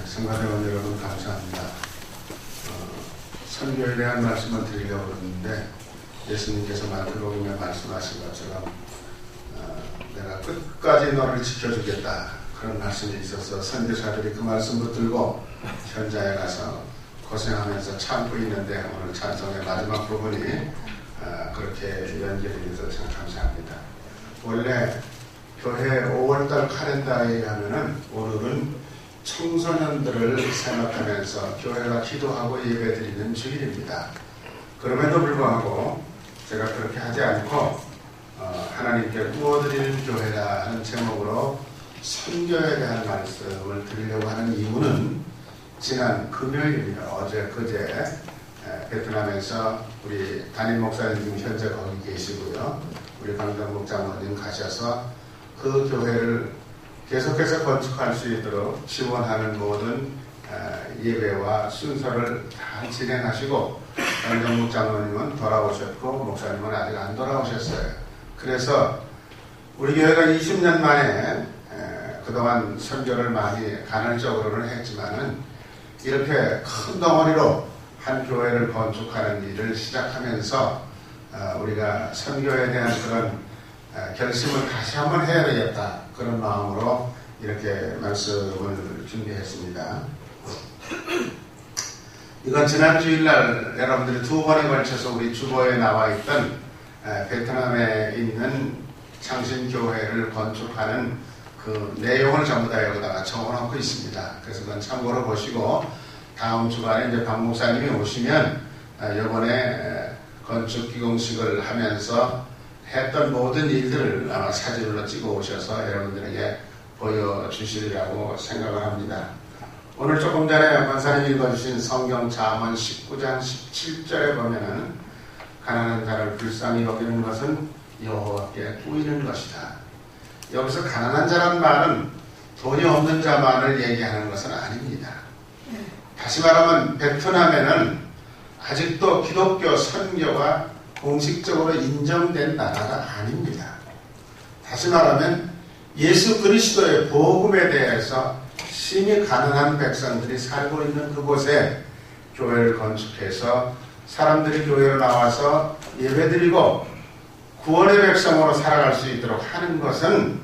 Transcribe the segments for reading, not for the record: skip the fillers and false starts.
성가대원 여러분 감사합니다. 선교에 대한 말씀을 드리려고 그러는데 예수님께서 마태복음에 말씀하신 것처럼 내가 끝까지 너를 지켜주겠다 그런 말씀이 있어서 선교사들이 그 말씀 붙들고 현장에 가서 고생하면서 참고 있는데 오늘 찬송의 마지막 부분이 그렇게 연결이 돼서 참 감사합니다. 원래 교회 5월달 카렌다에 의하면은 오늘은 청소년들을 생각하면서 교회가 기도하고 예배드리는 주일입니다. 그럼에도 불구하고 제가 그렇게 하지 않고 하나님께 구워드리는 교회라는 제목으로 선교에 대한 말씀을 드리려고 하는 이유는 지난 금요일입니다. 어제 그제 베트남에서 우리 담임 목사님 지금 현재 거기 계시고요. 우리 강정국 장로님 가셔서 그 교회를 계속해서 건축할 수 있도록 지원하는 모든 예배와 순서를 다 진행하시고 강정국 장로님은 돌아오셨고 목사님은 아직 안 돌아오셨어요. 그래서 우리 교회가 20년 만에 그동안 선교를 많이 간헐적으로는 했지만은 이렇게 큰 덩어리로 한 교회를 건축하는 일을 시작하면서 우리가 선교에 대한 그런 결심을 다시 한번 해야 되겠다. 그런 마음으로 이렇게 말씀을 준비했습니다. 이건 지난 주일날 여러분들이 두 번에 걸쳐서 우리 주보에 나와 있던 베트남에 있는 창신교회를 건축하는 그 내용을 전부 다 여기다가 적어놓고 있습니다. 그래서 그건 참고로 보시고 다음 주간에 이제 박 목사님이 오시면 이번에 건축 기공식을 하면서 했던 모든 일들을 아마 사진으로 찍어 오셔서 여러분들에게 보여주시리라고 생각을 합니다. 오늘 조금 전에 권사님이 읽어주신 성경 잠언 19장 17절에 보면은 가난한 자를 불쌍히 여기는 것은 여호와께 보이는 것이다. 여기서 가난한 자란 말은 돈이 없는 자만을 얘기하는 것은 아닙니다. 다시 말하면 베트남에는 아직도 기독교 선교가 공식적으로 인정된 나라가 아닙니다. 다시 말하면 예수 그리스도의 복음에 대해서 심히 가난한 백성들이 살고 있는 그곳에 교회를 건축해서 사람들이 교회로 나와서 예배드리고 구원의 백성으로 살아갈 수 있도록 하는 것은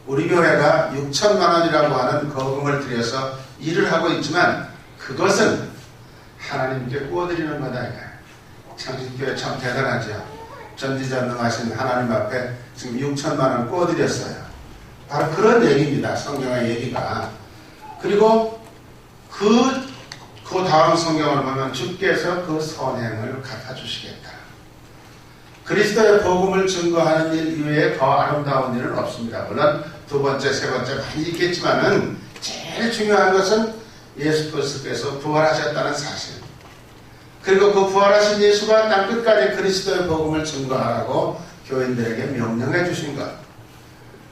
우리 교회가 6천만 원이라고 하는 거금을 들여서 일을 하고 있지만 그것은 하나님께 구워드리는 거다. 창신교회 참 대단하죠. 전지전능하신 하나님 앞에 지금 6천만 원 구워드렸어요. 바로 그런 얘기입니다. 성경의 얘기가. 그리고 그 다음 성경을 보면 주께서 그 선행을 갚아주시겠다. 그리스도의 복음을 증거하는 일 이외에 더 아름다운 일은 없습니다. 물론 두 번째, 세 번째 많이 있겠지만은 제일 중요한 것은 예수 그리스도께서 부활하셨다는 사실. 그리고 그 부활하신 예수가 땅 끝까지 그리스도의 복음을 증거하라고 교인들에게 명령해 주신 것.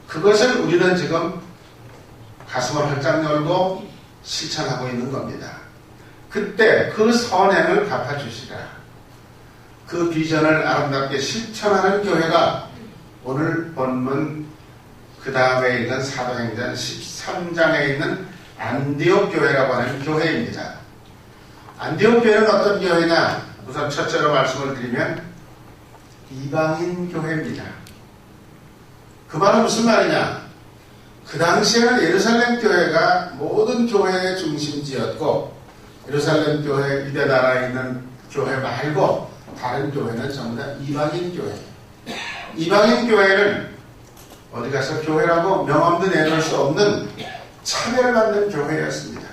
그것을 우리는 지금 가슴을 활짝 열고 실천하고 있는 겁니다. 그때 그 선행을 갚아주시라. 그 비전을 아름답게 실천하는 교회가 오늘 본문 그 다음에 있는 사도행전 13장에 있는 안디옥 교회라고 하는 교회입니다. 안디옥 교회는 어떤 교회냐? 우선 첫째로 말씀을 드리면 이방인 교회입니다. 그 말은 무슨 말이냐? 그 당시에는 예루살렘 교회가 모든 교회의 중심지였고 예루살렘 교회 유대 나라에 있는 교회 말고 다른 교회는 전부 다 이방인 교회. 이방인 교회는 어디 가서 교회라고 명함도 내놓을 수 없는 차별받는 교회였습니다.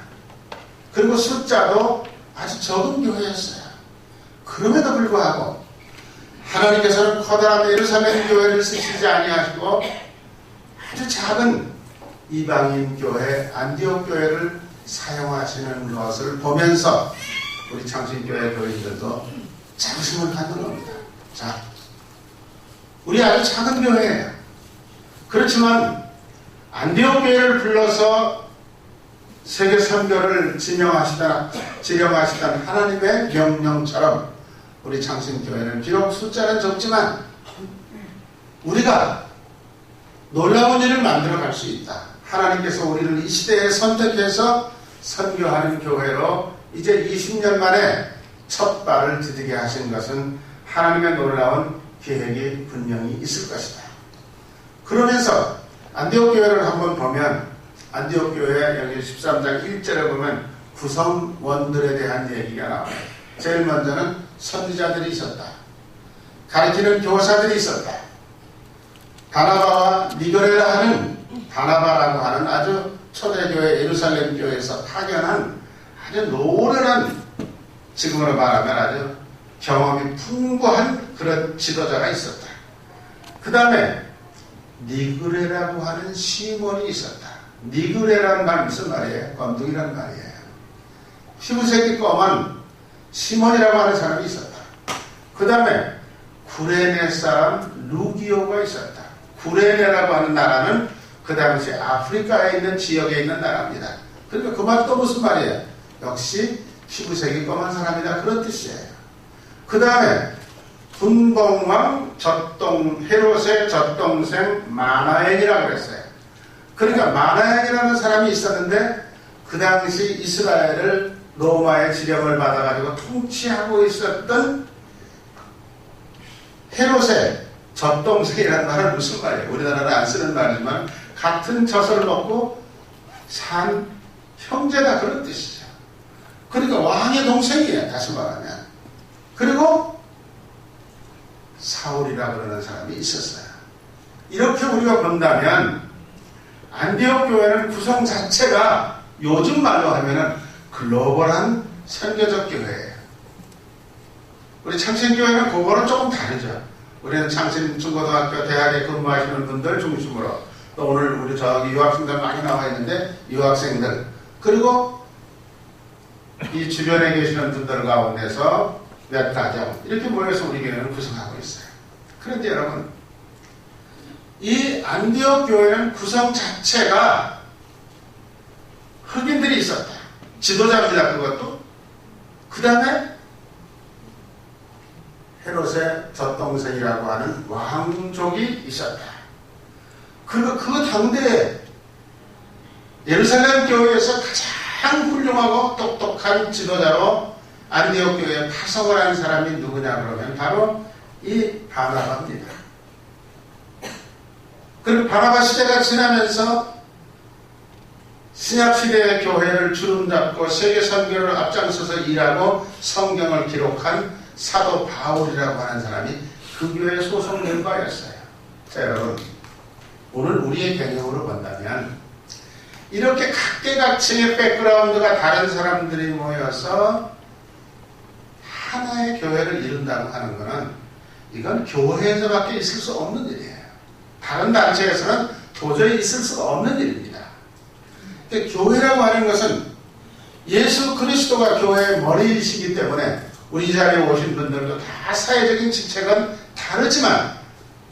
그리고 숫자도 아주 적은 교회였어요. 그럼에도 불구하고 하나님께서는 커다란 예루살렘 교회를 쓰시지 아니하시고 아주 작은 이방인 교회 안디옥 교회를 사용하시는 것을 보면서 우리 창신교회 교인들도 자부심을 갖는 겁니다. 자, 우리 아주 작은 교회예요. 그렇지만 안디옥 교회를 불러서 세계 선교를 지령하시던 하나님의 명령처럼 우리 창신교회는 비록 숫자는 적지만 우리가 놀라운 일을 만들어갈 수 있다. 하나님께서 우리를 이 시대에 선택해서 선교하는 교회로 이제 20년 만에 첫 발을 디디게 하신 것은 하나님의 놀라운 계획이 분명히 있을 것이다. 그러면서 안디옥 교회를 한번 보면 안디옥 교회 여기 13장 1절에 보면 구성원들에 대한 얘기가 나와요. 제일 먼저는 선지자들이 있었다. 가르치는 교사들이 있었다. 바나바와 니거레라 하는 바나바라고 하는 아주 초대교회 예루살렘 교회에서 파견한 아주 노련한, 지금으로 말하면 아주 경험이 풍부한 그런 지도자가 있었다. 그 다음에 니그레라고 하는 시몬이 있었다. 니그레라는 말 무슨 말이에요? 검둥이라는 말이에요. 피부색이 검은 시몬이라고 하는 사람이 있었다. 그 다음에 구레네 사람 루기오가 있었다. 구레네라고 하는 나라는 그 당시 아프리카에 있는 지역에 있는 나라입니다. 그러니까 그 말 또 무슨 말이에요? 역시 피부색이 검은 사람이다, 그런 뜻이에요. 그 다음에 분봉왕 헤롯의 젖동생 마나엔이라고 그랬어요. 그러니까 마나엔이라는 사람이 있었는데 그 당시 이스라엘을 로마의 지령을 받아가지고 통치하고 있었던 헤롯의 젖동생이라는 말은 무슨 말이에요? 우리나라는 안 쓰는 말이지만 같은 젖을 먹고 산 형제다, 그런 뜻이죠. 그러니까 왕의 동생이에요, 다시 말하면. 그리고 사울이라 그러는 사람이 있었어요. 이렇게 우리가 본다면 안디옥 교회는 구성 자체가 요즘 말로 하면은 글로벌한 선교적 교회예요. 우리 창신교회는 그거는 조금 다르죠. 우리는 창신중고등학교 대학에 근무하시는 분들 중심으로, 또 오늘 우리 저기 유학생들 많이 나와 있는데 유학생들, 그리고 이 주변에 계시는 분들 가운데서 몇 가정 이렇게 모여서 우리 교회는 구성하고 있어요. 그런데 여러분, 이 안디옥 교회는 구성 자체가 흑인들이 있었다. 지도자입니다, 그것도. 그 다음에 헤롯의 젖동생이라고 하는 왕족이 있었다. 그리고 그 당대에 예루살렘 교회에서 가장 훌륭하고 똑똑한 지도자로 안디옥 교회에 파송을 한 사람이 누구냐 그러면 바로 이 바나바입니다. 그리고 바나바 시대가 지나면서 신약시대의 교회를 주름잡고 세계 선교를 앞장서서 일하고 성경을 기록한 사도 바울이라고 하는 사람이 그 교회의 소속 멤버였어요. 자, 여러분, 오늘 우리의 개념으로 본다면 이렇게 각계각층의 백그라운드가 다른 사람들이 모여서 하나의 교회를 이룬다고 하는 것은 이건 교회에서밖에 있을 수 없는 일이에요. 다른 단체에서는 도저히 있을 수가 없는 일입니다. 교회라고 하는 것은 예수 그리스도가 교회의 머리이시기 때문에 우리 자리에 오신 분들도 다 사회적인 직책은 다르지만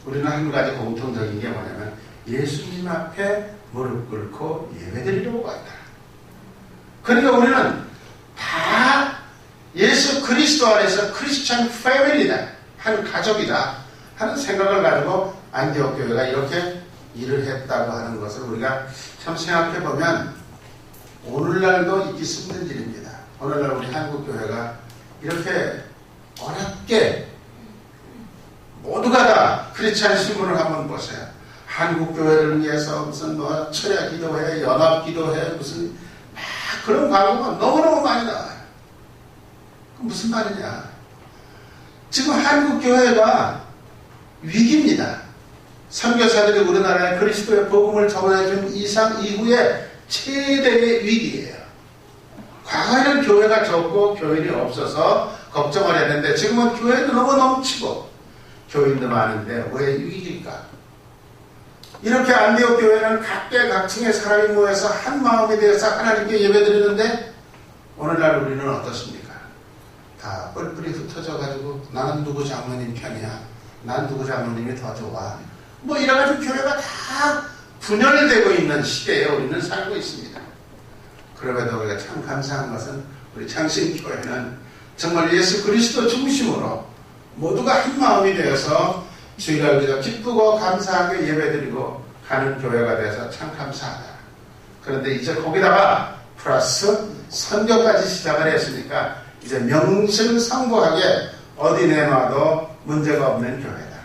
우리는 한 가지 공통적인 게 뭐냐면 예수님 앞에 무릎 꿇고 예배드리려고 왔다. 그러니까 우리는 다 예수 그리스도 안에서 크리스찬 패밀리다, 한 가족이다 하는 생각을 가지고 안디옥 교회가 이렇게 일을 했다고 하는 것을 우리가 참 생각해보면 오늘날도 있기 힘든 일입니다. 오늘날 우리 한국교회가 이렇게 어렵게 모두가 다 크리스찬 신분을 한번 보세요. 한국교회를 위해서 무슨 뭐 철야 기도회, 연합 기도회, 무슨 막 그런 광고가 너무너무 많이 나와요. 그 무슨 말이냐? 지금 한국교회가 위기입니다. 선교사들이 우리나라에 그리스도의 복음을 전해준 이상 이후에 최대의 위기예요. 과거에는 교회가 적고 교인이 없어서 걱정을 했는데 지금은 교회도 너무 넘치고 교인도 많은데 왜 위기일까? 이렇게 안디옥 교회는 각계각층의 사람이 모여서 한 마음이 되어서 하나님께 예배드리는데 오늘날 우리는 어떻습니까? 다 뿔뿔이 흩어져 가지고 나는 누구 장로님 편이야, 난 누구 장로님이 더 좋아, 뭐 이래가지고 교회가 다 분열되고 있는 시대에 우리는 살고 있습니다. 그럼에도 우리가 참 감사한 것은 우리 창신교회는 정말 예수 그리스도 중심으로 모두가 한 마음이 되어서 주일날 우리가 기쁘고 감사하게 예배드리고 가는 교회가 되어서 참 감사하다. 그런데 이제 거기다가 플러스 선교까지 시작을 했으니까 이제 명실상부하게 어디 내놔도 문제가 없는 교회다.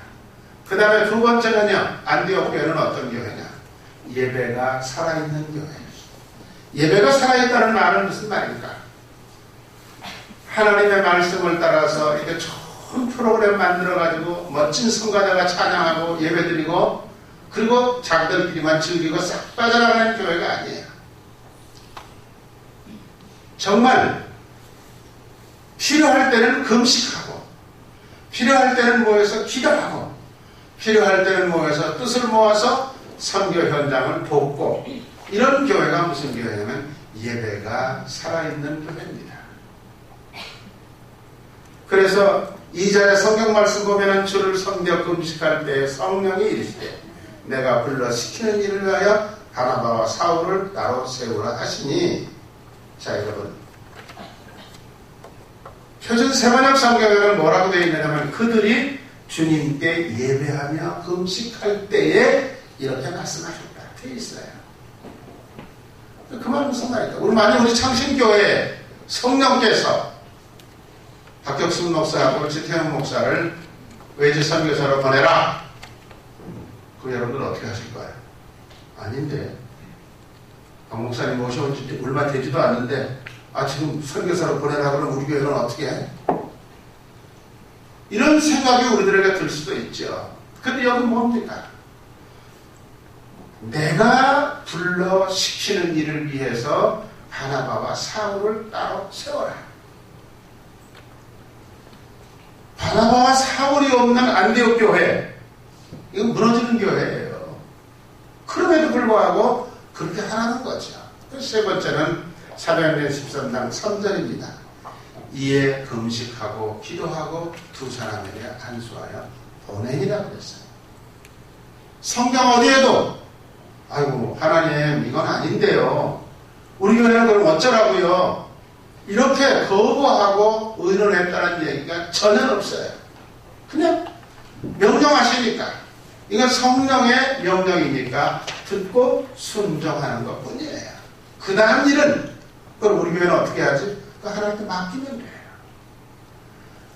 그 다음에 두 번째는요, 안디옥 교회는 어떤 교회냐? 예배가 살아있는 교회. 예배가 살아있다는 말은 무슨 말입니까? 하나님의 말씀을 따라서 이렇게 좋은 프로그램 만들어가지고 멋진 성가대가 찬양하고 예배드리고 그리고 자기들끼리만 즐기고 싹 빠져나가는 교회가 아니에요. 정말 필요할 때는 금식하고 필요할 때는 모여서 기도하고 필요할 때는 모여서 뜻을 모아서 선교 현장을 돕고 이런 교회가 무슨 교회냐면 예배가 살아있는 교회입니다. 그래서 2절에 성경 말씀 보면은 주를 섬겨 금식할 때 성령이 이르시되 내가 불러 시키는 일을 위하여 바나바와 사울을 따로 세우라 하시니. 자, 여러분, 표준 세번역 성경에는 뭐라고 되어 있느냐면 그들이 주님께 예배하며 금식할 때에 이렇게 말씀하셨다 되어 있어요. 그 말 무슨 말일까? 우리 창신교회 성령께서 박격순 목사하고 지태영 목사를 외지 선교사로 보내라. 그럼 여러분들 어떻게 하실 거예요? 아닌데, 박 목사님 모셔온 지 얼마 되지도 않는데 지금 선교사로 보내라 그러면 우리 교회는 어떻게 해? 이런 생각이 우리들에게 들 수도 있죠. 근데 여기 뭡니까? 내가 불러 시키는 일을 위해서 바나바와 사울을 따로 세워라. 바나바와 사울이 없는 안디옥 교회, 이건 무너지는 교회예요. 그럼에도 불구하고 그렇게 하라는 거죠. 세 번째는 사도행전 13장 3절입니다. 이에 금식하고 기도하고 두 사람에게 안수하여 보내니라 그랬어요. 성경 어디에도 아이고 하나님 이건 아닌데요, 우리 교회는 그럼 어쩌라고요, 이렇게 거부하고 의논했다는 얘기가 전혀 없어요. 그냥 명령하시니까, 이건 성령의 명령이니까 듣고 순종하는 것 뿐이에요. 그 다음 일은 그럼 우리 교회는 어떻게 하지? 하나님께 맡기면 돼요.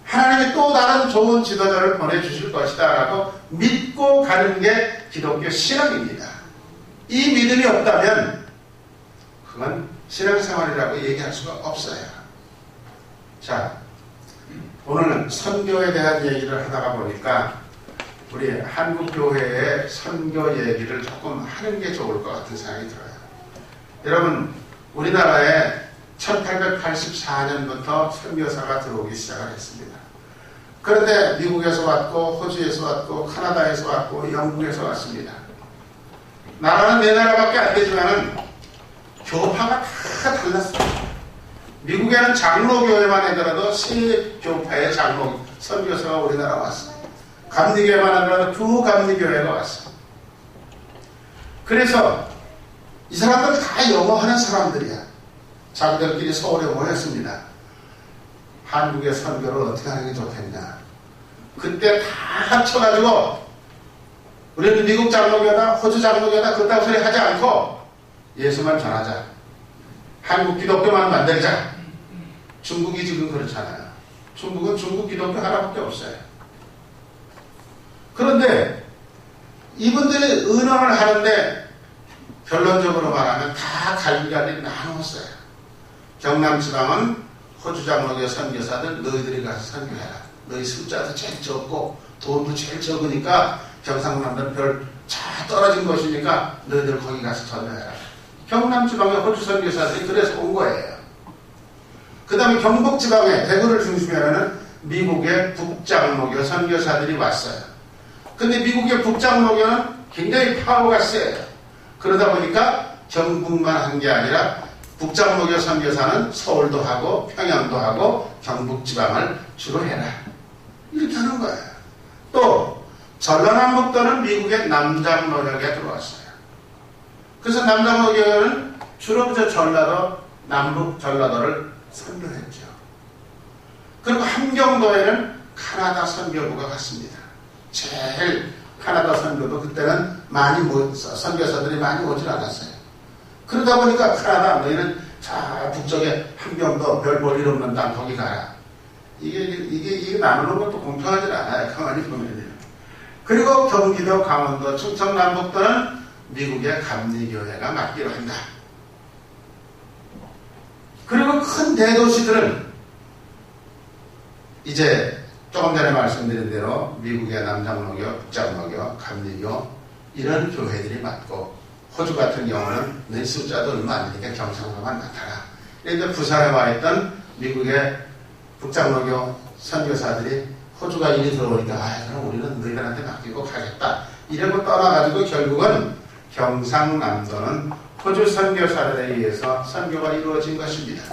하나님이 또 다른 좋은 지도자를 보내주실 것이다 라고 믿고 가는 게 기독교 신앙입니다. 이 믿음이 없다면 그건 신앙생활이라고 얘기할 수가 없어요. 자, 오늘 선교에 대한 얘기를 하다가 보니까 우리 한국교회의 선교 얘기를 조금 하는 게 좋을 것 같은 생각이 들어요. 여러분, 우리나라에 1884년부터 선교사가 들어오기 시작을 했습니다. 그런데 미국에서 왔고 호주에서 왔고 카나다에서 왔고 영국에서 왔습니다. 나라는 네 나라밖에 안 되지만은 교파가 다 달랐어요. 미국에는 장로교회만 하더라도 세 교파의 장로 선교사가 우리나라 왔어요. 감리교회만 하더라도 두 감리교회가 왔어요. 그래서 이 사람들 다 영어하는 사람들이야. 자기들끼리 서울에 모였습니다. 한국의 선교를 어떻게 하는 게 좋겠냐. 그때 다 합쳐가지고 우리는 미국 장로교다 호주 장로교다 그딴 소리 하지 않고 예수만 전하자. 한국 기독교만 만들자. 중국이 지금 그렇잖아요. 중국은 중국 기독교 하나밖에 없어요. 그런데 이분들이 의논을 하는데 결론적으로 말하면 다 갈비갈비 나누었어요. 경남지방은 호주 장로교 선교사들 너희들이 가서 선교해라. 너희 숫자도 제일 적고 돈도 제일 적으니까 경상남도는 별 차 떨어진 곳이니까 너희들 거기 가서 전도해라. 경남지방의 호주 선교사들이 그래서 온 거예요. 그 다음에 경북지방에 대구를 중심으로 하는 미국의 북장로교 선교사들이 왔어요. 근데 미국의 북장로교는 굉장히 파워가 세요. 그러다 보니까 경북만 한 게 아니라 북장로교 선교사는 서울도 하고 평양도 하고 경북지방을 주로 해라. 이렇게 하는 거예요. 또 전라남북도는 미국의 남장로교에 들어왔어요. 그래서 남장로교는 주로 전라도, 남북 전라도를 선교했죠. 그리고 함경도에는 카나다 선교부가 갔습니다. 제일 카나다 선교도 그때는 많이 선교사들이 많이 오질 않았어요. 그러다 보니까 카나다 너희는 자, 북쪽에 한 병도 별 볼 일 없는 땅 거기 가라. 이게 나누는 것도 공평하지 않아요. 가만히 보면요. 그리고 경기도, 강원도, 충청, 남북도는 미국의 감리교회가 맡기로 한다. 그리고 큰 대도시들은 이제 조금 전에 말씀드린 대로 미국의 남장로교, 북장로교, 감리교 이런 교회들이 맡고, 호주 같은 경우는 내 숫자도 얼마 안 되니까 경상도만 맡아라. 그런데 부산에 와 있던 미국의 북장로교 선교사들이 호주가 일이 들어오니까 그럼 우리는 너희들한테 맡기고 가겠다. 이러고 떠나가지고 결국은 경상남도는 호주 선교사들에 의해서 선교가 이루어진 것입니다.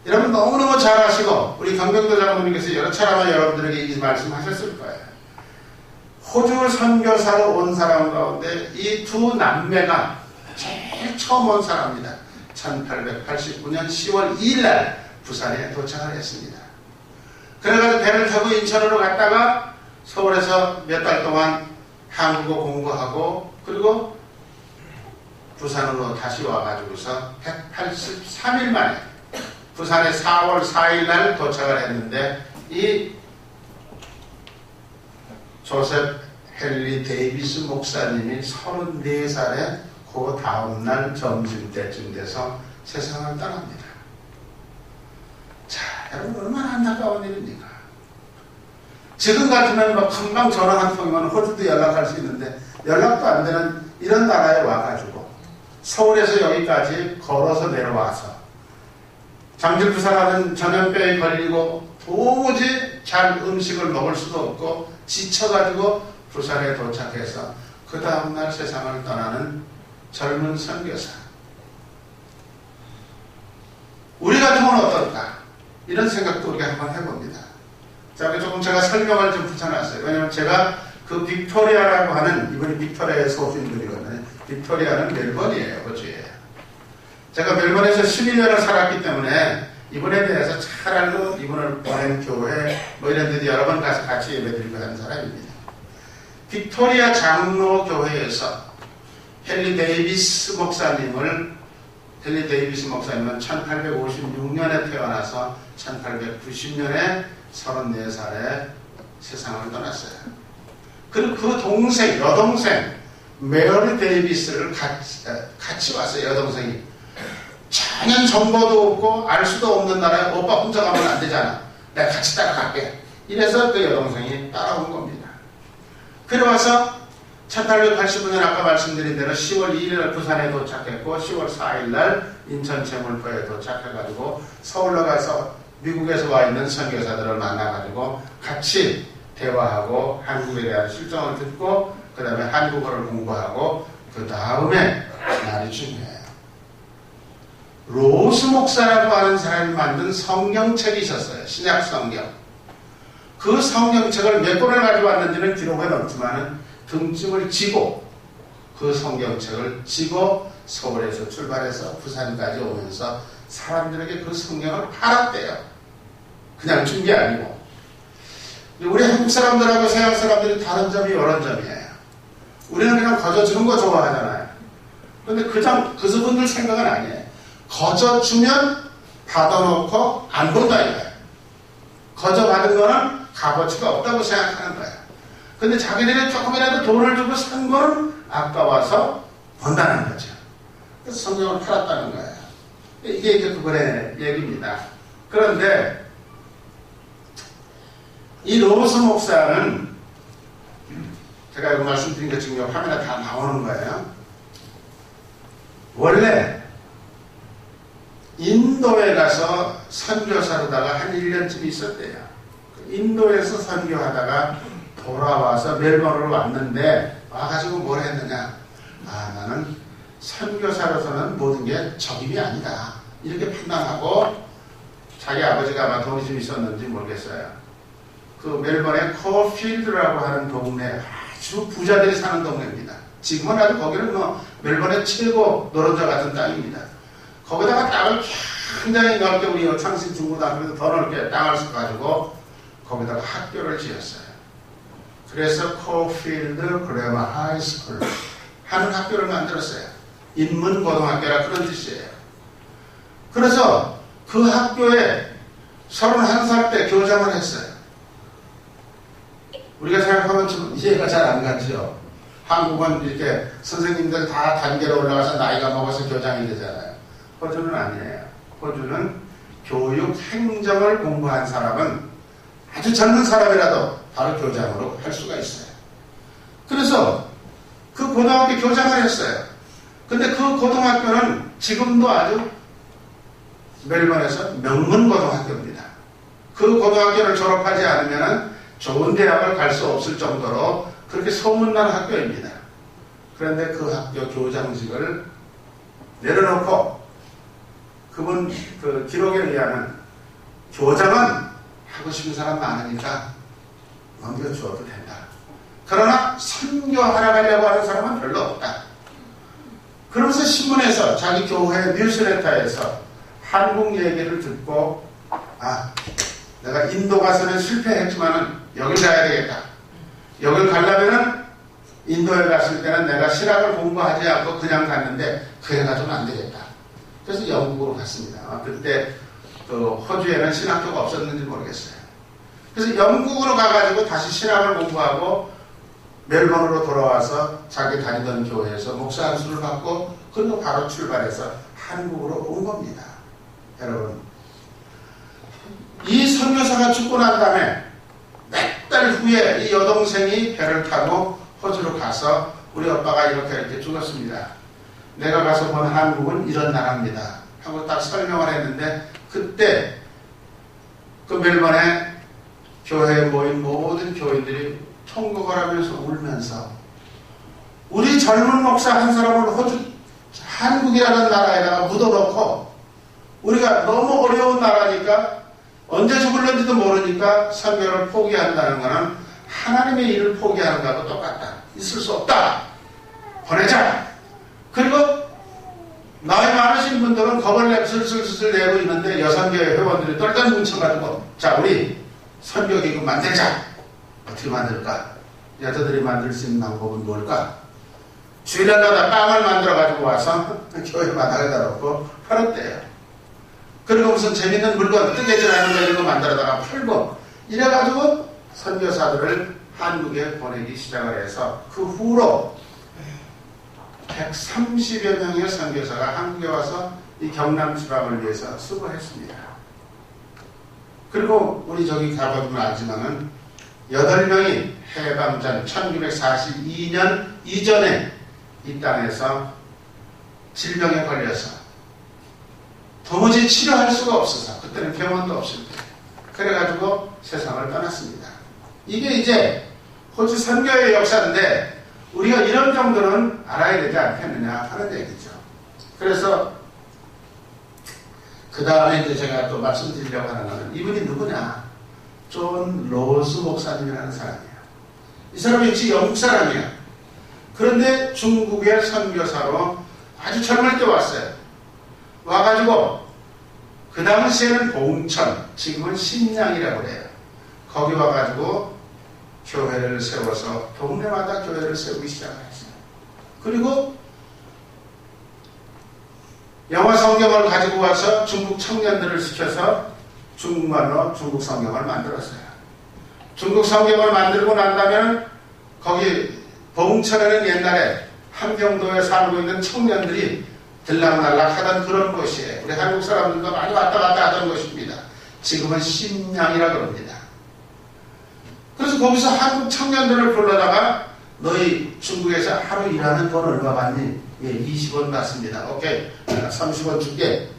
여러분 너무너무 잘 아시고 우리 경병도 장로님께서 여러 차례 여러분들에게 이 말씀하셨을 거예요. 호주 선교사로 온 사람 가운데 이 두 남매가 제일 처음 온 사람입니다. 1889년 10월 2일날 부산에 도착을 했습니다. 그래가지고 배를 타고 인천으로 갔다가 서울에서 몇 달 동안 한국어 공부하고 그리고 부산으로 다시 와가지고서 183일 만에 부산에 4월 4일날 도착을 했는데 이 조셉 헨리 데이비스 목사님이 34살에 그 다음날 점심때쯤 돼서 세상을 떠납니다. 자, 여러분 얼마나 안타까운 일입니까? 지금 같으면 뭐 금방 전화 한 통이면 호주도 연락할 수 있는데 연락도 안 되는 이런 나라에 와가지고 서울에서 여기까지 걸어서 내려와서 장질부사라는 전염병에 걸리고 도무지 잘 음식을 먹을 수도 없고 지쳐가지고 부산에 도착해서 그 다음날 세상을 떠나는 젊은 선교사. 우리 같으면 어떨까? 이런 생각도 우리가 한번 해봅니다. 자, 조금 제가 설명을 좀 붙여놨어요. 왜냐하면 제가 그 빅토리아라고 하는, 이번에 빅토리아에서 오신 분이거든요. 빅토리아는 멜번이에요. 호주에. 제가 멜번에서 11년을 살았기 때문에 이분에 대해서 잘 알고 이분을 보낸 교회 뭐 이런 데 여러 번 가서 같이 예배드리고 하는 사람입니다. 빅토리아 장로교회에서 헨리 데이비스 목사님은 1856년에 태어나서 1890년에 34살에 세상을 떠났어요. 그리고 그 동생, 여동생 메어리 데이비스를 같이 왔어요. 여동생이. 전혀 정보도 없고 알 수도 없는 나라에 오빠 혼자 가면 안 되잖아. 내가 같이 따라갈게. 이래서 그 여동생이 따라온 겁니다. 그래 와서 1885년 아까 말씀드린 대로 10월 2일날 부산에 도착했고 10월 4일날 인천 제물포에 도착해가지고 서울로 가서 미국에서 와 있는 선교사들을 만나가지고 같이 대화하고 한국에 대한 실정을 듣고 그 다음에 한국어를 공부하고 그 다음에 날이 중요해요. 로스 목사라고 하는 사람이 만든 성경책이 있었어요. 신약 성경. 그 성경책을 몇 권을 가지고 왔는지는 기록에 없지만은 등짐을 지고 그 성경책을 지고 서울에서 출발해서 부산까지 오면서 사람들에게 그 성경을 팔았대요. 그냥 준 게 아니고. 우리 한국 사람들하고 서양 사람들이 다른 점이 이런 점이에요. 우리는 그냥 거저 주는 거 좋아하잖아요. 근데 그분들 생각은 아니에요. 거저 주면 받아놓고 안 본다 이거예요. 거저 받은 거는 값어치가 없다고 생각하는 거예요. 근데 자기들이 조금이라도 돈을 주고 산 거는 아까워서 번다는 거죠. 그래서 성경을 팔았다는 거예요. 이게 이제 그분의 얘기입니다. 그런데 이 로스 목사는 제가 이거 말씀드린 게 지금 화면에 다 나오는 거예요. 원래 인도에 가서 선교사로다가 한 1년쯤 있었대요. 인도에서 선교하다가 돌아와서 멜번으로 왔는데 와가지고 뭘 했느냐. 나는 선교사로서는 모든 게 적임이 아니다. 이렇게 판단하고 자기 아버지가 아마 돈이 좀 있었는지 모르겠어요. 그 멜번의 코필드라고 하는 동네 아주 부자들이 사는 동네입니다. 지금은 아주 거기는 뭐 멜번의 최고 노른자 같은 땅입니다. 거기다가 땅을 굉장히 넓게 우리 창신 중고등학교에서 더 넓게 땅을 써가지고 거기다가 학교를 지었어요. 그래서 코필드 그레마 하이스쿨 하는 학교를 만들었어요. 인문고등학교라 그런 뜻이에요. 그래서 그 학교에 31살 때 교장을 했어요. 우리가 생각하면 좀 이해가 잘 안 가죠. 한국은 이렇게 선생님들 다 단계로 올라가서 나이가 먹어서 교장이 되잖아요. 호주는 아니에요. 호주는 교육 행정을 공부한 사람은 아주 젊은 사람이라도 바로 교장으로 할 수가 있어요. 그래서 그 고등학교 교장을 했어요. 근데 그 고등학교는 지금도 아주 멜번에서 명문고등학교입니다. 그 고등학교를 졸업하지 않으면 좋은 대학을 갈 수 없을 정도로 그렇게 소문난 학교입니다. 그런데 그 학교 교장직을 내려놓고 그분 그 기록에 의하면 교장은 하고 싶은 사람 많으니까 넘겨주어도 된다. 그러나 선교하러 가려고 하는 사람은 별로 없다. 그러면서 신문에서 자기 교회 뉴스레터에서 한국 얘기를 듣고 내가 인도 가서는 실패했지만은 여길 가야 되겠다. 여길 가려면은 인도에 갔을 때는 내가 신학을 공부하지 않고 그냥 갔는데 그래 가지고는 안 되겠다. 그래서 영국으로 갔습니다. 그때 그 호주에는 신학교가 없었는지 모르겠어요. 그래서 영국으로 가가지고 다시 신학을 공부하고 멜번으로 돌아와서 자기 다니던 교회에서 목사 안수를 받고 그리고 바로 출발해서 한국으로 온 겁니다. 여러분, 이 선교사가 죽고 난 다음에 몇 달 후에 이 여동생이 배를 타고 호주로 가서 우리 오빠가 이렇게 죽었습니다. 내가 가서 본 한국은 이런 나라입니다. 하고 딱 설명을 했는데 그때 그 멜번에 교회에 모인 모든 교인들이 통곡을 하면서 울면서 우리 젊은 목사 한 사람을 호주 한국이라는 나라에다가 묻어놓고 우리가 너무 어려운 나라니까 언제 죽을는지도 모르니까 선교를 포기한다는 것은 하나님의 일을 포기하는 것하고 똑같다. 있을 수 없다. 보내자. 그리고 나이 많으신 분들은 겁을 슬슬 내고 있는데 여선교회 회원들이 똘똘 뭉쳐가지고 자 우리 선교기금 만들자. 어떻게 만들까? 여자들이 만들 수 있는 방법은 뭘까? 주일날마다 빵을 만들어가지고 와서 교회 마당에다 놓고 팔았대요. 그리고 무슨 재밌는 물건, 뜨개질 하는 거 이런 거 만들어다가 팔고 이래가지고 선교사들을 한국에 보내기 시작을 해서 그 후로 130여 명의 선교사가 한국에 와서 이 경남 지방을 위해서 수고했습니다. 그리고 우리 저기 가보면 알지만은 8명이 해방전 1942년 이전에 이 땅에서 질병에 걸려서 도무지 치료할 수가 없어서 그때는 병원도 없을 때 그래가지고 세상을 떠났습니다. 이게 이제 호주 선교의 역사인데 우리가 이런 정도는 알아야 되지 않겠느냐 하는 얘기죠. 그래서 그 다음에 이제 제가 또 말씀드리려고 하는 것은 이분이 누구냐? 존 로스 목사님이라는 사람이에요. 이 사람이 역시 영국 사람이에요. 그런데 중국의 선교사로 아주 젊을 때 왔어요. 와가지고 그 당시에는 봉천, 지금은 신양이라고 해요. 거기 와가지고 교회를 세워서 동네마다 교회를 세우기 시작했어요. 그리고 영어 성경을 가지고 와서 중국 청년들을 시켜서 중국말로 중국 성경을 만들었어요. 중국 성경을 만들고 난다면 거기 봉천에는 옛날에 함경도에 살고 있는 청년들이 들락날락 하던 그런 곳이에요. 우리 한국 사람들도 많이 왔다 갔다 하던 곳입니다. 지금은 신양이라 그럽니다. 그래서 거기서 한국 청년들을 불러다가 너희 중국에서 하루 일하는 돈 얼마 받니? 예, 20원 받습니다. 오케이. 30원 줄게.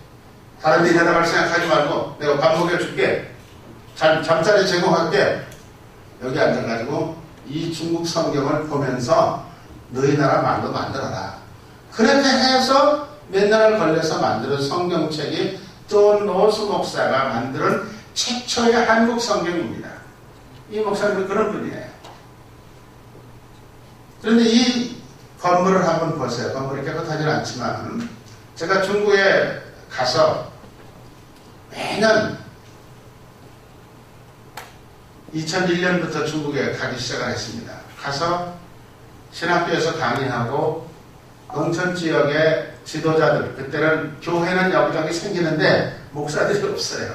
다른 데 일하다 갈 생각하지 말고 내가 밥 먹여줄게. 잠자리 제공할게. 여기 앉아가지고 이 중국 성경을 보면서 너희 나라 말로 만들어라. 그렇게 해서 몇 년을 걸려서 만드는 성경책이 존 로스 목사가 만드는 최초의 한국 성경입니다. 이 목사님은 그런 분이에요. 그런데 이 건물을 한번 보세요. 건물이 깨끗하지는 않지만 제가 중국에 가서 매년 2001년부터 중국에 가기 시작을 했습니다. 가서 신학교에서 강의하고 농촌 지역에 지도자들, 그때는 교회는 여기저기 생기는데 목사들이 없어요.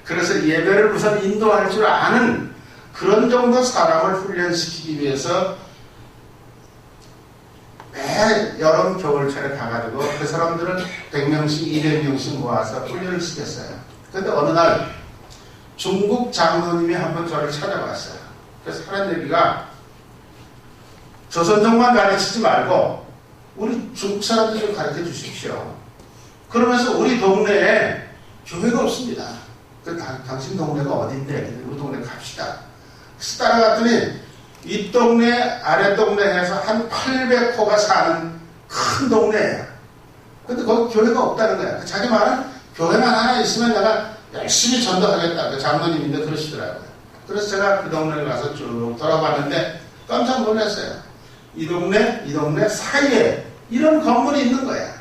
그래서 예배를 우선 인도할 줄 아는 그런 정도 사람을 훈련시키기 위해서 매 여름 겨울철에 가가지고 그 사람들을 100명씩 200명씩 모아서 훈련을 시켰어요. 그런데 어느 날 중국 장로님이 한번 저를 찾아왔어요. 그래서 하는 얘기가 조선족만 가르치지 말고 우리 중국 사람들 좀 가르쳐 주십시오. 그러면서 우리 동네에 교회가 없습니다. 당신 동네가 어딘데? 우리 동네 갑시다. 그래서 따라갔더니 이 동네 아래 동네에서 한 800호가 사는 큰 동네예요. 근데 거기 교회가 없다는 거야. 자기 말은 교회만 하나 있으면 내가 열심히 전도하겠다. 그 장로님인데 그러시더라고요. 그래서 제가 그 동네를 가서 쭉 돌아봤는데 깜짝 놀랐어요. 이 동네 사이에 이런 건물이 있는 거야.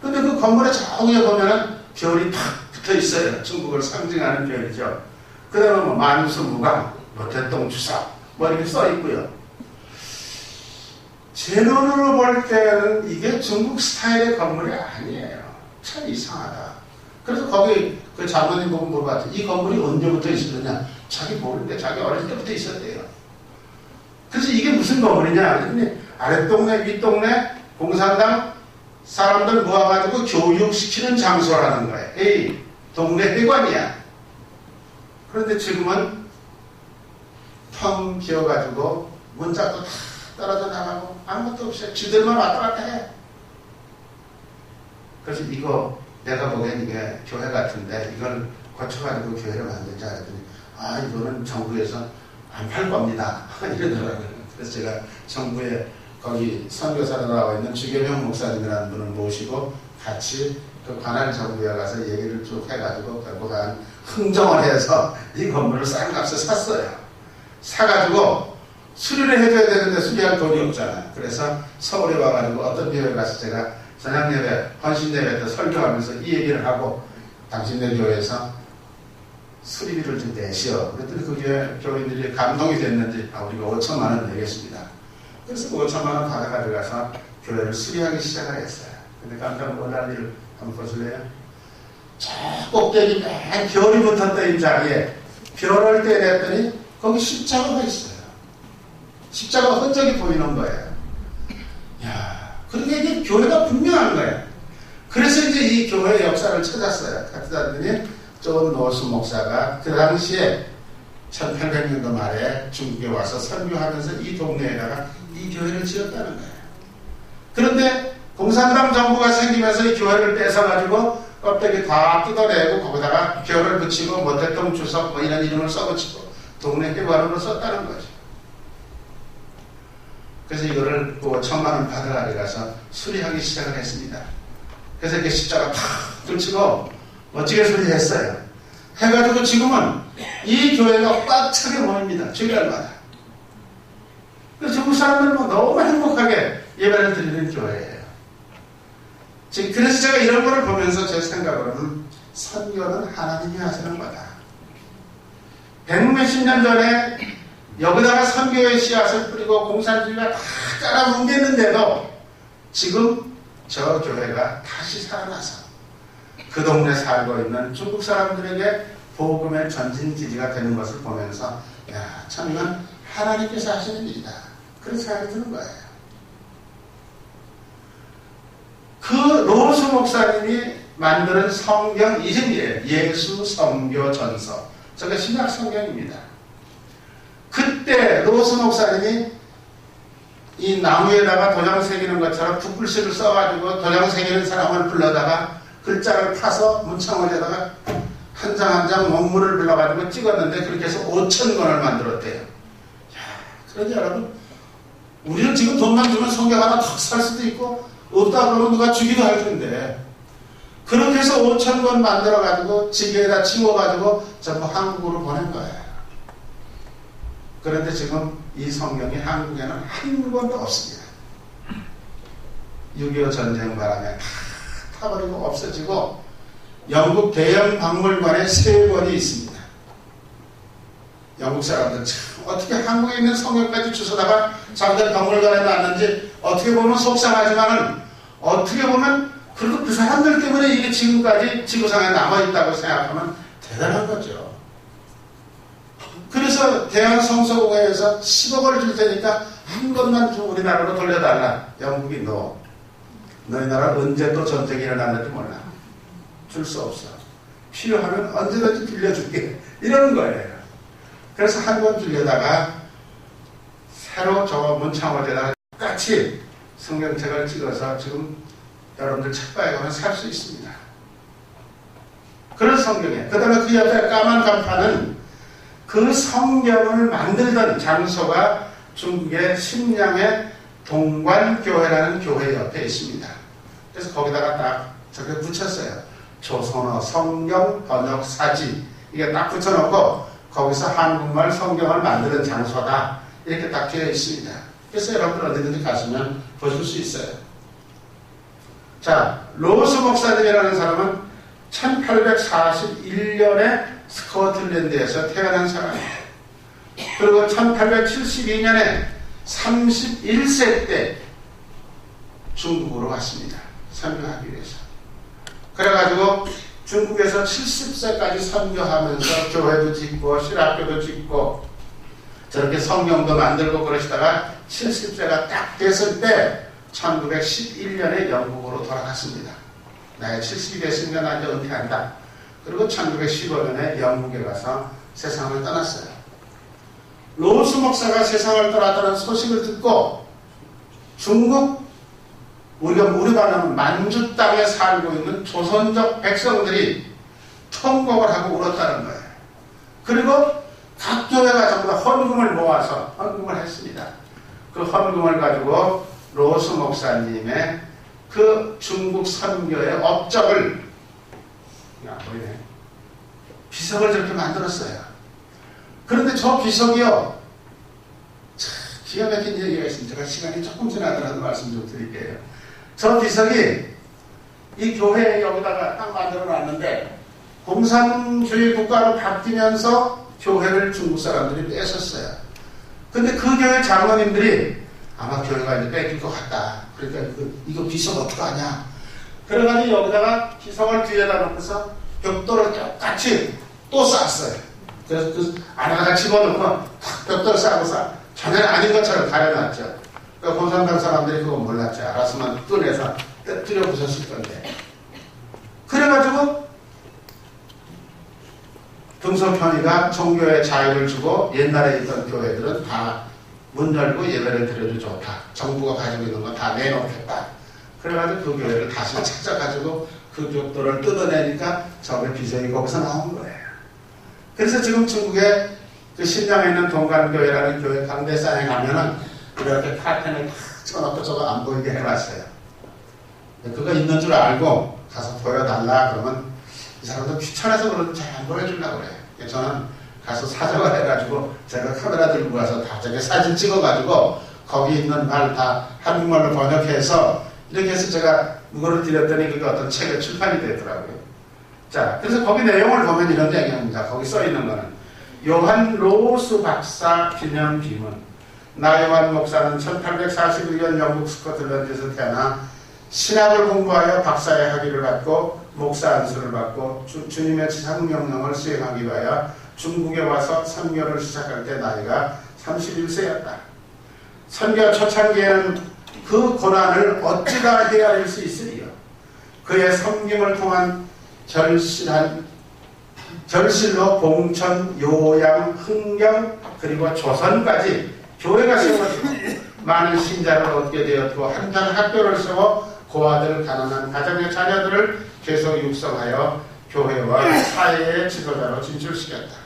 근데 그 건물에 저 위에 보면은 별이 탁 붙어 있어요. 중국을 상징하는 별이죠. 그 다음에 뭐 만수무강, 뭐 대통주사, 뭐 이렇게 써 있고요. 제 눈으로 볼 때는 이게 중국 스타일의 건물이 아니에요. 참 이상하다. 그래서 거기 그 장로님 보고 물어봤죠. 이 건물이 언제부터 있었느냐? 자기 모르는데 자기 어릴 때부터 있었대요. 그래서 이게 무슨 건물이냐? 그랬더니 아랫동네, 윗동네 공산당 사람들 모아가지고 교육시키는 장소라는 거예요. 에이, 동네 회관이야. 그런데 지금은 텅 비어가지고 문짝도 다 떨어져 나가고 아무것도 없어요. 지들만 왔다 갔다 해. 그래서 이거 내가 보기엔 이게 교회 같은데 이걸 고쳐가지고 교회를 만들자 그랬더니 이거는 정부에서 안 팔 겁니다. 이러더라고요. 그래서 제가 정부에 거기 선교사로 나와 있는 주계명 목사님이라는 분을 모시고 같이 그 관할 정부에 가서 얘기를 쭉 해가지고 결국 한 흥정을 해서 이 건물을 싼 값에 샀어요. 사가지고 수리를 해줘야 되는데 수리할 돈이 없잖아요. 그래서 서울에 와가지고 어떤 교회에 가서 제가 저녁 예배, 헌신 예배 때 설교하면서 이 얘기를 하고 당신네 교회에서 수리비를 좀 내시오. 그랬더니 그 교회 교인들이 감동이 됐는지 우리가 5천만 원 내겠습니다. 그래서 그 5천만 원 받아가지고 가서 교회를 수리하기 시작을 했어요. 근데 깜짝 놀랄 일을 한번 보실래요? 저 꼭대기 맨 별이 붙었던 이 자리에 별을 떼냈더니 거기 십자가가 있어요. 십자가 흔적이 보이는 거예요. 야, 그러니까 이게 교회가 분명한 거예요. 그래서 이제 이 교회의 역사를 찾았어요. 찾았더니 존 노스 목사가 그 당시에 1800년도 말에 중국에 와서 설교하면서 이 동네에다가 이 교회를 지었다는 거예요. 그런데 공산당 정부가 생기면서 이 교회를 뺏어가지고 껍데기 다 뜯어내고 거기다가 별을 붙이고 뭐 대통령 주석 뭐 이런 이름을 써붙이고 동네 회관으로 썼다는 거죠. 그래서 이거를 5천만 원 받아가지고 가서 수리하기 시작을 했습니다. 그래서 이렇게 십자가 탁 붙이고 멋지게 수리했어요. 해가지고 지금은 이 교회가 꽉 차게 모입니다. 주일날마다. 그래서 중국 사람들은 너무 행복하게 예배를 드리는 교회예요. 그래서 제가 이런 거를 보면서 제 생각으로는 선교는 하나님이 하시는 거다. 100몇십 년 전에 여기다가 선교의 씨앗을 뿌리고 공산주의가 다 깔아 뭉개는데도 지금 저 교회가 다시 살아나서 그 동네 살고 있는 중국 사람들에게 복음의 전진기지가 되는 것을 보면서 참 이건 하나님께서 하시는 일이다. 그런 생각이 드는 거예요. 그 로스 목사님이 만드는 성경 이름이에요. 예수 선교 전서. 저게 신약 성경입니다. 그때 로스 목사님이 이 나무에다가 도장 새기는 것처럼 붓글씨를 써가지고 도장 새기는 사람을 불러다가 글자를 타서 문창원에다가 한 장 한 장 원문을 불러가지고 찍었는데 그렇게 해서 5,000권을 만들었대요. 그러니 여러분, 우리는 지금 돈만 주면 성경 하나 턱 살 수도 있고 없다 그러면 누가 주기도 할 텐데 그렇게 해서 5,000권 만들어가지고 지게에다 치워가지고 전부 한국으로 보낸 거예요. 그런데 지금 이 성경이 한국에는 한 권도 없습니다. 6.25 전쟁 바람에 다 타버리고 없어지고 영국 대형 박물관에 3권이 있습니다. 영국 사람들 참 어떻게 한국에 있는 성경까지 주워다가 자기들 박물관에 놨는지 어떻게 보면 속상하지만은 어떻게 보면 그리고 그 사람들 때문에 이게 지금까지 지구상에 남아있다고 생각하면 대단한 거죠. 그래서 대한성서공회에서 10억을 줄 테니까 한 것만 좀 우리나라로 돌려달라. 영국이 너희 나라 언제 또 전쟁이 일어났는지 몰라. 줄 수 없어. 필요하면 언제든지 빌려줄게. 이러는 거예요. 그래서 한 번 빌려다가 새로 저 문창호에다가 똑같이 성경책을 찍어서 지금 여러분들 책방에 가면 살 수 있습니다. 그런 성경이에요. 그 다음에 그 옆에 까만 간판은 그 성경을 만들던 장소가 중국의 심양의 동관교회라는 교회 옆에 있습니다. 그래서 거기다가 딱 저렇게 붙였어요. 조선어 성경 번역 사지. 이게 딱 붙여놓고 거기서 한국말 성경을 만드는 장소다. 이렇게 딱 되어 있습니다. 그래서 여러분들 어디든지 가시면 보실 수 있어요. 자, 로스 목사님이라는 사람은 1841년에 스코틀랜드에서 태어난 사람이에요. 그리고 1872년에 31세 때 중국으로 왔습니다. 선교하기 위해서. 그래가지고 중국에서 70세까지 선교하면서 교회도 짓고 신학교도 짓고 저렇게 성경도 만들고 그러시다가 70세가 딱 됐을 때 1911년에 영국으로 돌아갔습니다. 나이 70이 됐으니까 나 이제 은퇴한다. 그리고 1915년에 영국에 가서 세상을 떠났어요. 로스 목사가 세상을 떠났다는 소식을 듣고 중국 우리 말하면 만주 땅에 살고 있는 조선족 백성들이 통곡을 하고 울었다는 거예요. 그리고 각 교회가 전부 다 헌금을 모아서 헌금을 했습니다. 그 헌금을 가지고 로스 목사님의 그 중국 선교의 업적을 비석을 저렇게 만들었어요. 그런데 저 비석이요, 참 기가 막힌 얘기가 있습니다. 제가 시간이 조금 지나더라도 말씀 좀 드릴게요. 저 비석이 이 교회 여기다가 딱 만들어 놨는데 공산주의 국가로 바뀌면서 교회를 중국 사람들이 뺏었어요. 근데 그 교회 장로님들이 아마 교회가 이제 뺏길 것 같다. 그러니까 이거 비석 어떡하냐. 그래가지고 여기다가 비석을 뒤에다 놓고서 벽돌을 똑같이 또 쌌어요. 그래서 그 안에다가 집어넣고 벽돌 싸고서 전혀 아닌 것처럼 가려놨죠. 그러니까 공산당 사람들이 그거 몰랐죠. 알았으면 꺼내서 뜨려 부셨을 건데. 그래가지고 등소편의가 종교의 자유를 주고 옛날에 있던 교회들은 다 문 열고 예배를 드려도 좋다. 정부가 가지고 있는 건 다 내놓겠다. 그래가지고 그 교회를 다시 찾아가지고 그 벽돌을 뜯어내니까 저게 비석이 거기서 나온 거예요. 그래서 지금 중국의 그 신장에 있는 동관교회라는 교회 강대상에 가면은 이렇게 카펜을 탁 찍어놓고 저거 안 보이게 해놨어요. 그거 있는 줄 알고 가서 보여달라 그러면 이 사람도 귀찮아서 그러면 잘 안 보여주려고 그래요. 저는 가서 사정을 해가지고 제가 카메라 들고 가서 다 저게 사진 찍어가지고 거기 있는 말 다 한국말로 번역해서 이렇게 해서 제가 누구를 드렸더니 그게 어떤 책에 출판이 됐더라고요. 자, 그래서 거기 내용을 보면 이런 얘기합니다. 거기 써 있는 거는 요한 로스 박사 기념 비문. 나요한 목사는 1841년 영국 스코틀랜드에서 태어나 신학을 공부하여 박사의 학위를 받고 목사 안수를 받고 주님의 지상명령을 수행하기 위하여 중국에 와서 선교를 시작할 때 나이가 31세였다. 선교 초창기에는 그 고난을 어찌다 헤아릴 수 있으리요. 그의 섬김을 통한 결실로 봉천, 요양, 흥경 그리고 조선까지 교회가 세워지고 많은 신자를 얻게 되었고 한편 학교를 세워 고아들 가난한 가정의 자녀들을 계속 육성하여 교회와 사회의 지도자로 진출시켰다.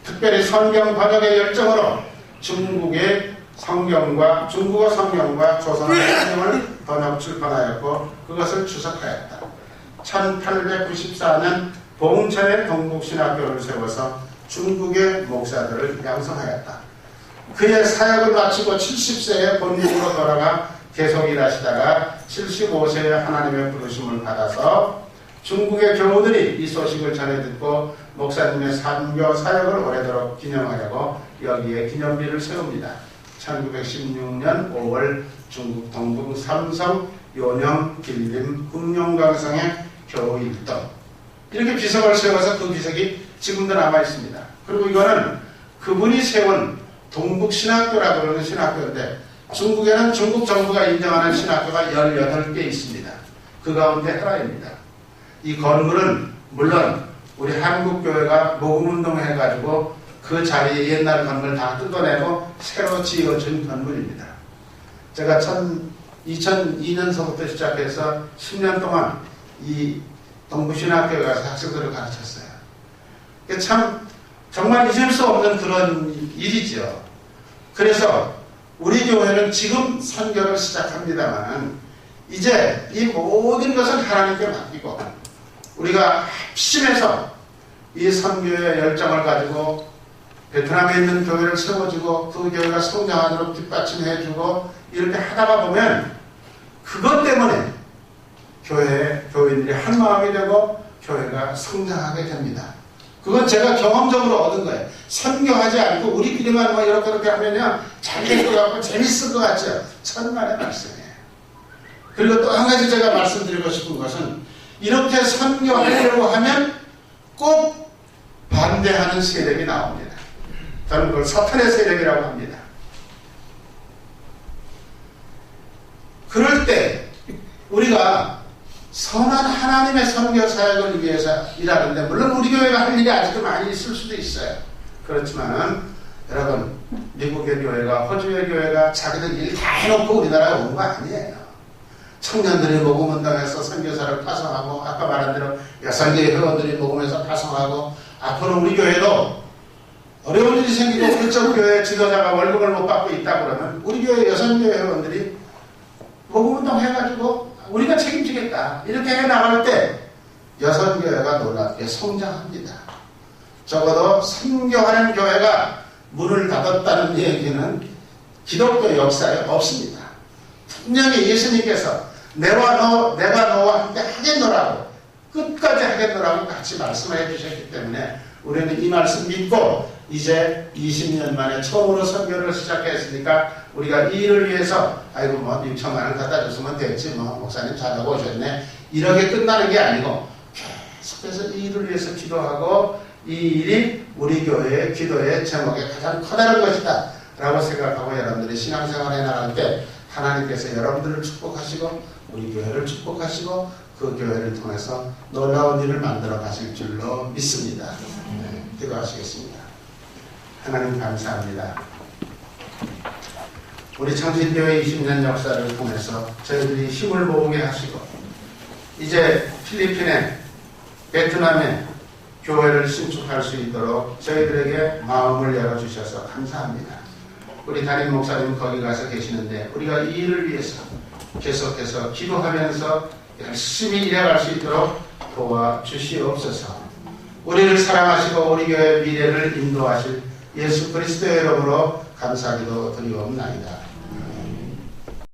특별히 성경 번역의 열정으로 중국어 성경과 조선어 성경을 번역 출판하였고 그것을 주석하였다. 1894년 봉천에 동국신학교를 세워서 중국의 목사들을 양성하였다. 그의 사역을 마치고 70세에 본국으로 돌아가 계속 일하시다가 75세에 하나님의 부르심을 받아서 중국의 교우들이 이 소식을 전해 듣고 목사님의 선교 사역을 오래도록 기념하려고 여기에 기념비를 세웁니다. 1916년 5월 중국 동북 삼성 요령, 길림, 흑룡강성의 겨우 1등. 이렇게 비석을 세워서 그 비석이 지금도 남아 있습니다. 그리고 이거는 그분이 세운 동북신학교라고 그러는 신학교인데, 중국에는 중국 정부가 인정하는 신학교가 18개 있습니다. 그 가운데 하나입니다. 이 건물은 물론 우리 한국교회가 모금운동을 해가지고 그 자리에 옛날 건물 다 뜯어내고 새로 지어준 건물입니다. 제가 2002년서부터 시작해서 10년 동안 이 동부신학교에 가서 학생들을 가르쳤어요. 참 정말 잊을 수 없는 그런 일이죠. 그래서 우리 교회는 지금 선교를 시작합니다만 이제 이 모든 것은 하나님께 맡기고 우리가 합심해서 이 선교의 열정을 가지고 베트남에 있는 교회를 세워주고 그 교회가 성장하도록 뒷받침해주고 이렇게 하다가 보면 그것 때문에 교인들이 한 마음이 되고 교회가 성장하게 됩니다. 그건 제가 경험적으로 얻은 거예요. 선교하지 않고 우리끼리만 뭐 이렇게 하면요 잘 될 것 같고 재밌을 것 같죠. 천만의 말씀이에요. 그리고 또 한 가지 제가 말씀드리고 싶은 것은 이렇게 선교하려고 하면 꼭 반대하는 세력이 나옵니다. 저는 그걸 사탄의 세력이라고 합니다. 그럴 때 우리가 선한 하나님의 선교 사역을 위해서 일하는데 물론 우리 교회가 할 일이 아직도 많이 있을 수도 있어요. 그렇지만은 여러분 미국의 교회가 호주의 교회가 자기들 일 다 해놓고 우리나라에 온 거 아니에요. 청년들이 모금운동해서 선교사를 파송하고 아까 말한 대로 여성계 회원들이 모금해서 파송하고 앞으로 우리 교회도 어려운 일이 생기고 그쪽 교회 지도자가 월급을 못 받고 있다 그러면 우리 교회 여성계 회원들이 모금운동 해가지고 우리가 책임지겠다 이렇게 해나갈 때 여성교회가 놀랍게 성장합니다. 적어도 선교하는 교회가 문을 닫았다는 얘기는 기독교 역사에 없습니다. 분명히 예수님께서 내가 너와 함께 하겠노라고 끝까지 하겠노라고 같이 말씀을 해주셨기 때문에 우리는 이 말씀 믿고 이제 20년 만에 처음으로 선교를 시작했으니까 우리가 이 일을 위해서 아이고 뭐 6천만 원 갖다 줬으면 됐지 뭐 목사님 잘하고 오셨네 이렇게 끝나는 게 아니고 계속해서 이 일을 위해서 기도하고 이 일이 우리 교회의 기도의 제목에 가장 커다란 것이다 라고 생각하고 여러분들이 신앙생활에 나갈 때 하나님께서 여러분들을 축복하시고 우리 교회를 축복하시고 그 교회를 통해서 놀라운 일을 만들어 가실 줄로 믿습니다. 네, 기도하시겠습니다. 하나님 감사합니다. 우리 창신교회 20년 역사를 통해서 저희들이 힘을 모으게 하시고 이제 필리핀에 베트남에 교회를 신축할 수 있도록 저희들에게 마음을 열어주셔서 감사합니다. 우리 담임 목사님 거기 가서 계시는데 우리가 이 일을 위해서 계속해서 기도하면서 열심히 일해갈 수 있도록 도와주시옵소서. 우리를 사랑하시고 우리 교회의 미래를 인도하실 예수 그리스도의 이름으로 감사기도 드리옵나이다.